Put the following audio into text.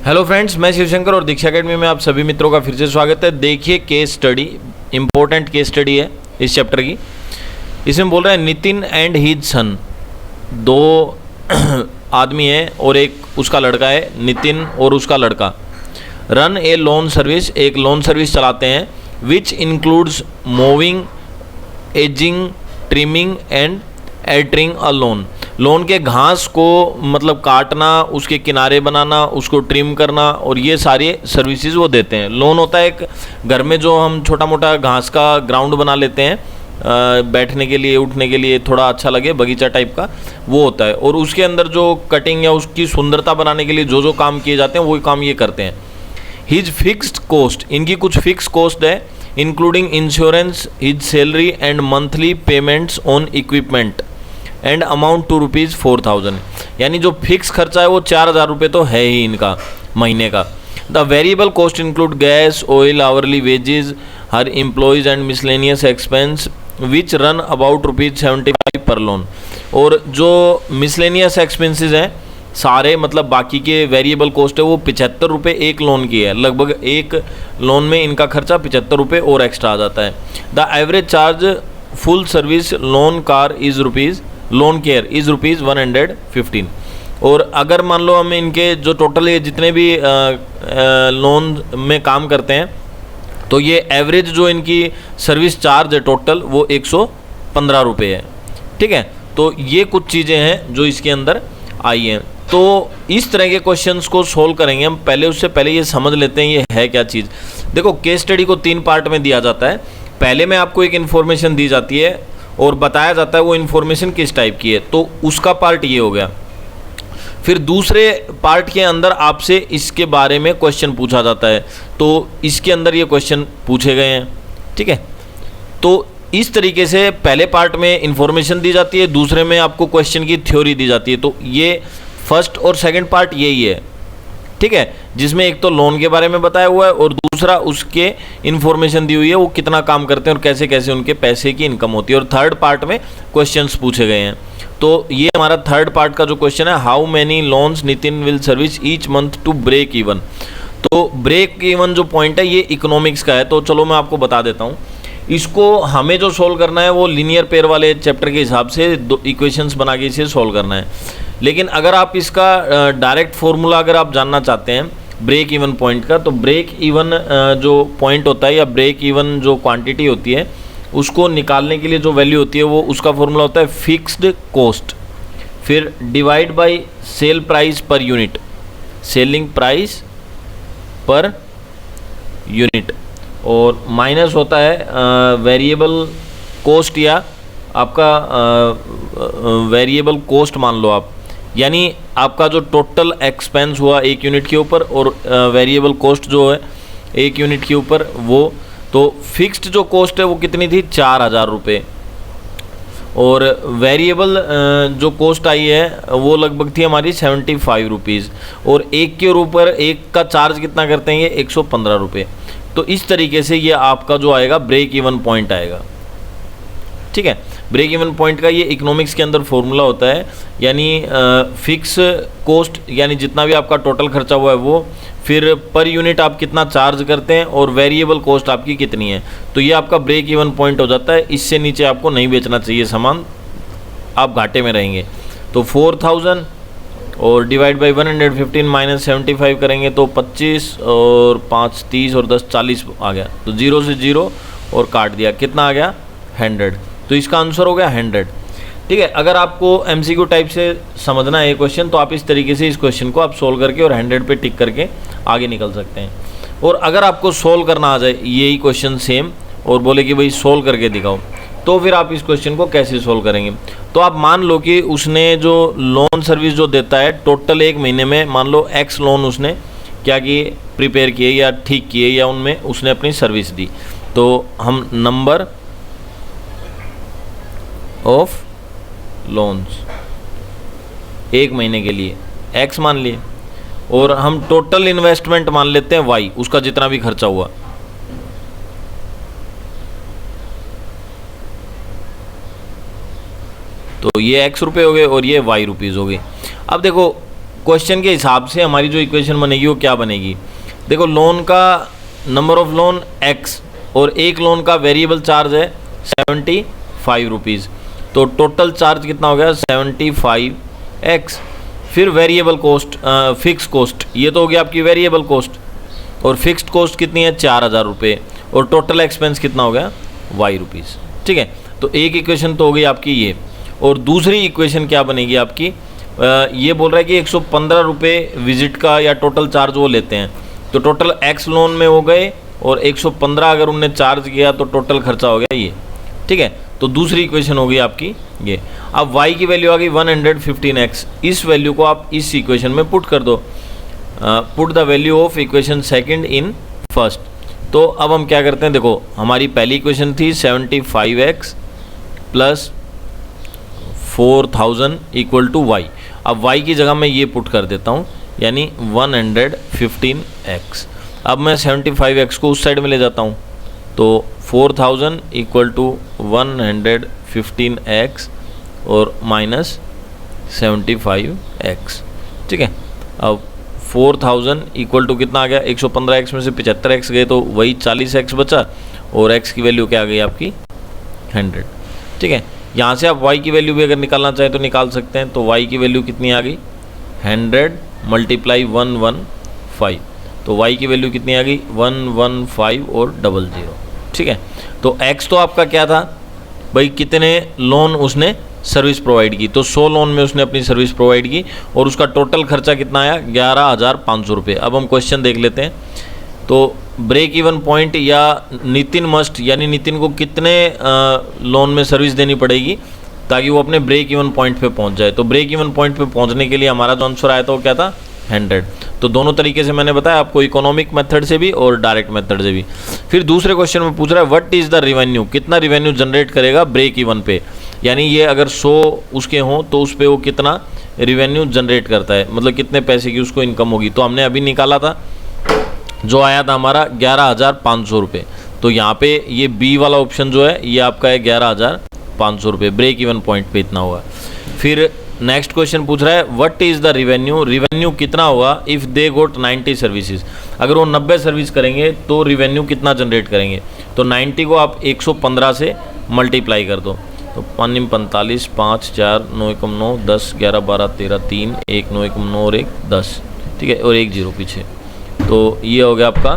Hello friends, मैं शिवशंकर और दीक्षा academy में आप सभी मित्रों का फिर से स्वागत है। देखिए case study, important case study है इस चैप्टर की। इसमें बोल रहा है नितिन एंड हिज सन, दो आदमी है और एक उसका लड़का है, नितिन और उसका लड़का। रन ए लोन सर्विस, एक लोन सर्विस चलाते हैं, which includes mowing, ageing, trimming and altering a loan. Loan के घास को मतलब काटना, उसके किनारे बनाना, उसको ट्रिम करना और ये सारे सर्विसेज वो देते हैं। लोन होता है एक घर में जो हम छोटा मोटा घास का ग्राउंड बना लेते हैं बैठने के लिए, उठने के लिए, थोड़ा अच्छा लगे, बगीचा टाइप का, वो होता है। और उसके अंदर जो कटिंग या उसकी सुंदरता बनाने के लिए जो जो काम किए जाते हैं वही काम ये करते हैं। हिज फिक्स्ड कॉस्ट, इनकी कुछ फिक्स कॉस्ट है, including insurance, his salary and monthly payments on equipment and amount to ₹4,000। यानी जो फिक्स खर्चा है वो 4,000 रुपये तो है ही इनका महीने का। The variable cost include gas, oil, hourly wages, her employees and miscellaneous expense which run about ₹75 पर लोन। और जो मिसलेनियस एक्सपेंसेस हैं सारे, मतलब बाकी के वेरिएबल कॉस्ट है, वो 75 रुपये एक लोन की है। लगभग एक लोन में इनका खर्चा 75 रुपये और एक्स्ट्रा आ जाता है। The average charge full service loan car is loan care is ₹115। और अगर मान लो हम इनके जो टोटल ये जितने भी लोन में काम करते हैं तो ये एवरेज जो इनकी सर्विस चार्ज है टोटल वो 115 रुपये है। ठीक है, तो ये कुछ चीज़ें हैं जो इसके अंदर आई हैं। तो इस तरह के क्वेश्चंस को सोल्व करेंगे हम। पहले उससे पहले ये समझ लेते हैं ये है क्या चीज़। देखो, केस स्टडी को 3 पार्ट में दिया जाता है। पहले में आपको एक इन्फॉर्मेशन दी जाती है और बताया जाता है वो इन्फॉर्मेशन किस टाइप की है, तो उसका पार्ट ये हो गया। फिर दूसरे पार्ट के अंदर आपसे इसके बारे में क्वेश्चन पूछा जाता है, तो इसके अंदर ये क्वेश्चन पूछे गए हैं। ठीक है, तो इस तरीके से पहले पार्ट में इन्फॉर्मेशन दी जाती है, दूसरे में आपको क्वेश्चन की थ्योरी दी जाती है। तो ये फर्स्ट और सेकंड पार्ट यही है। ठीक है, जिसमें एक तो लोन के बारे में बताया हुआ है और दूसरा उसके इन्फॉर्मेशन दी हुई है, वो कितना काम करते हैं और कैसे कैसे उनके पैसे की इनकम होती है। और थर्ड पार्ट में क्वेश्चंस पूछे गए हैं। तो ये हमारा थर्ड पार्ट का जो क्वेश्चन है, how many loans Nitin will service each month to break even. तो ब्रेक इवन जो पॉइंट है ये इकोनॉमिक्स का है। तो चलो मैं आपको बता देता हूँ। इसको हमें जो सोल्व करना है वो लीनियर पेयर वाले चैप्टर के हिसाब से दो इक्वेशंस बना के इसे सोल्व करना है। लेकिन अगर आप इसका डायरेक्ट फॉर्मूला अगर आप जानना चाहते हैं ब्रेक इवन पॉइंट का, तो ब्रेक इवन जो पॉइंट होता है या ब्रेक इवन जो क्वांटिटी होती है उसको निकालने के लिए जो वैल्यू होती है वो उसका फॉर्मूला होता है फिक्स्ड कॉस्ट, फिर divide by sale price per unit, selling price per unit, और माइनस होता है वेरिएबल कॉस्ट या आपका वेरिएबल कॉस्ट मान लो आप, यानी आपका जो टोटल एक्सपेंस हुआ एक यूनिट के ऊपर और वेरिएबल कॉस्ट जो है एक यूनिट के ऊपर वो। तो फिक्स्ड जो कॉस्ट है वो कितनी थी, 4,000 रुपये, और वेरिएबल जो कॉस्ट आई है वो लगभग थी हमारी 75 रुपीज़, और एक के ऊपर एक का चार्ज कितना करते हैं ये 115 रुपये। तो इस तरीके से ये आपका जो आएगा ब्रेक इवन पॉइंट आएगा। ठीक है, ब्रेक इवन पॉइंट का ये इकोनॉमिक्स के अंदर फॉर्मूला होता है, यानी फिक्स कॉस्ट यानी जितना भी आपका टोटल खर्चा हुआ है वो, फिर पर यूनिट आप कितना चार्ज करते हैं और वेरिएबल कॉस्ट आपकी कितनी है। तो ये आपका ब्रेक इवन पॉइंट हो जाता है। इससे नीचे आपको नहीं बेचना चाहिए सामान, आप घाटे में रहेंगे। तो 4,000 और डिवाइड बाई 115 माइनस 75 करेंगे तो 25 और 5 30 और 10 40 आ गया। तो 0 से 0 और काट दिया, कितना आ गया 100। तो इसका आंसर हो गया 100। ठीक है, अगर आपको एमसीक्यू टाइप से समझना है ये क्वेश्चन तो आप इस तरीके से इस क्वेश्चन को आप सोल्व करके और 100 पे टिक करके आगे निकल सकते हैं। और अगर आपको सोल्व करना आ जाए यही क्वेश्चन सेम और बोले कि भाई सोल्व करके दिखाओ, तो फिर आप इस क्वेश्चन को कैसे सोल्व करेंगे। तो आप मान लो कि उसने जो लोन सर्विस जो देता है टोटल एक महीने में, मान लो एक्स लोन उसने क्या किए, प्रिपेयर किए या ठीक किए या उनमें उसने अपनी सर्विस दी। तो हम नंबर ऑफ लोन्स एक महीने के लिए एक्स मान लिए और हम टोटल इन्वेस्टमेंट मान लेते हैं वाई, उसका जितना भी खर्चा हुआ। तो ये एक्स रुपये हो गए और ये वाई रुपीज़ हो गए। अब देखो क्वेश्चन के हिसाब से हमारी जो इक्वेशन बनेगी वो क्या बनेगी। देखो लोन का नंबर ऑफ लोन x और एक लोन का वेरिएबल चार्ज है 75 रुपीज़, तो टोटल चार्ज कितना हो गया 75x। फिर वेरिएबल कॉस्ट फिक्स कॉस्ट, ये तो हो गया आपकी वेरिएबल कॉस्ट, और फिक्स्ड कॉस्ट कितनी है 4000 रुपये, और टोटल एक्सपेंस कितना हो गया y रुपीज़। ठीक है, तो एक इक्वेशन तो हो गई आपकी ये। और दूसरी इक्वेशन क्या बनेगी आपकी, ये बोल रहा है कि 115 रुपये विजिट का या टोटल चार्ज वो लेते हैं, तो टोटल x लोन में हो गए और 115 अगर उनने चार्ज किया तो टोटल खर्चा हो गया ये। ठीक है, तो दूसरी इक्वेशन हो गई आपकी ये। अब y की वैल्यू आ गई 115x, इस वैल्यू को आप इस इक्वेशन में पुट कर दो, put the value of equation second in first. तो अब हम क्या करते हैं, देखो हमारी पहली इक्वेशन थी 75x plus 4000 equal to y। अब y की जगह मैं ये पुट कर देता हूँ, यानी 115x। अब मैं 75x को उस साइड में ले जाता हूँ, तो 4000 इक्वल टू 115x और माइनस 75x। ठीक है, अब 4000 इक्वल टू कितना आ गया, 115x में से 75x गए तो वही 40x बचा, और x की वैल्यू क्या आ गई आपकी 100। ठीक है, यहाँ से आप y की वैल्यू भी अगर निकालना चाहें तो निकाल सकते हैं। तो y की वैल्यू कितनी आ गई 100 मल्टीप्लाई 115, तो y की वैल्यू कितनी आ गई 115 और 00। ठीक है, तो x तो आपका क्या था भाई, कितने लोन उसने सर्विस प्रोवाइड की, तो 100 लोन में उसने अपनी सर्विस प्रोवाइड की और उसका टोटल खर्चा कितना आया 11,500 रुपये। अब हम क्वेश्चन देख लेते हैं। तो ब्रेक इवन पॉइंट या नितिन मस्ट, यानी नितिन को कितने लोन में सर्विस देनी पड़ेगी ताकि वो अपने ब्रेक इवन पॉइंट पे पहुंच जाए। तो ब्रेक इवन पॉइंट पे पहुंचने के लिए हमारा जो आंसर आया था वो क्या था 100। तो दोनों तरीके से मैंने बताया आपको, इकोनॉमिक मेथड से भी और डायरेक्ट मेथड से भी। फिर दूसरे क्वेश्चन में पूछ रहा है व्हाट इज़ द रिवेन्यू, कितना रिवेन्यू जनरेट करेगा ब्रेक इवन पे, यानी ये अगर 100 उसके हों तो उस पर वो कितना रिवेन्यू जनरेट करता है, मतलब कितने पैसे की उसको इनकम होगी। तो हमने अभी निकाला था, जो आया था हमारा 11,500 रुपये। तो यहाँ पे ये बी वाला ऑप्शन जो है ये आपका है 11,500 रुपये, ब्रेक इवन पॉइंट पे इतना हुआ। फिर नेक्स्ट क्वेश्चन पूछ रहा है what is the revenue, revenue कितना होगा इफ़ दे गोट 90 सर्विसेज, अगर वो 90 सर्विस करेंगे तो रिवेन्यू कितना जनरेट करेंगे। तो 90 को आप 115 से मल्टीप्लाई कर दो, तो 5 45 5 4 9 1 9 10 11 12 13 3 1 9 1 9 और 1 10। ठीक है, और 1 0 पीछे, तो ये हो गया आपका